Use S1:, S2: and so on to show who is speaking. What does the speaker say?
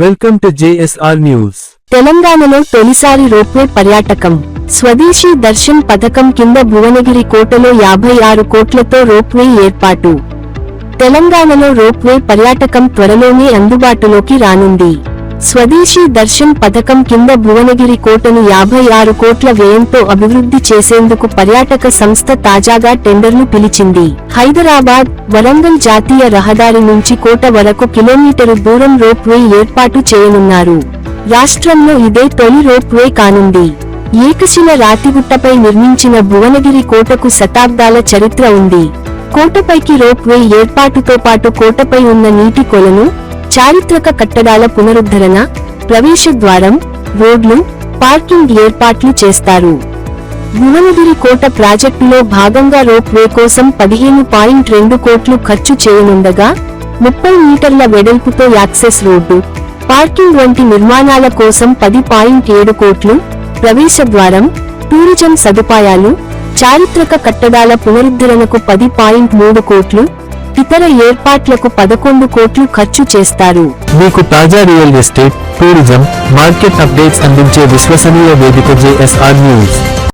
S1: Welcome to JSR news.
S2: తెలంగాణలో తొలిసారి ropeway పర్యాటకం. స్వదేశీ దర్శన్ పథకం కింద భువనగిరి కోటలో 56 కోట్లతో రోప్వే ఏర్పాటు. తెలంగాణలో రోప్వే పర్యాటకం త్వరలోనే అందుబాటులోకి రానుంది. స్వదేశీ దర్శన్ పథకం కింద భువనగిరి కోటను 56 కోట్ల వ్యయంతో అభివృద్ధి చేసేందుకు పర్యాటక సంస్థ తాజాగా టెండర్ను పిలిచింది. హైదరాబాద్, వరంగల్ జాతీయ రహదారి నుంచి కోట వరకు కిలోమీటరు దూరం రోప్వే ఏర్పాటు చేయనున్నారు. రాష్ట్రంలో ఇదే తొలి రోప్వే కానుంది. ఏకశిల రాతిగుట్టపై నిర్మించిన భువనగిరి కోటకు శతాబ్దాల చరిత్ర ఉంది. కోటపైకి రోప్వే ఏర్పాటుతో పాటు కోటపై ఉన్న నీటి కొలను, చారిత్రక కట్టడాల పునరుద్ధరణ, ప్రవేశ ద్వారం, రోడ్లు, పార్కింగ్ ఏర్పాట్లు చేస్తారు. భువనగిరి కోట ప్రాజెక్టులో భాగంగా రోప్వే కోసం 15.2 కోట్లు ఖర్చు చేయనుండగా 30 మీటర్ల వెడల్పుతో యాక్సెస్ రోడ్డు, పార్కింగ్ వంటి నిర్మాణాల కోసం 10.7 కోట్లు, ప్రవేశ ద్వారం, టూరిజం సదుపాయాలు, చారిత్రక కట్టడాల పునరుద్ధరణకు 10.3 కోట్లు, ఇతర ఏర్పాట్లకు 11 కోట్లు ఖర్చు చేస్తారు.
S1: మీకు తాజా real estate, tourism, market updates అందించే విశ్వసనీయ వేదిక JSR న్యూస్.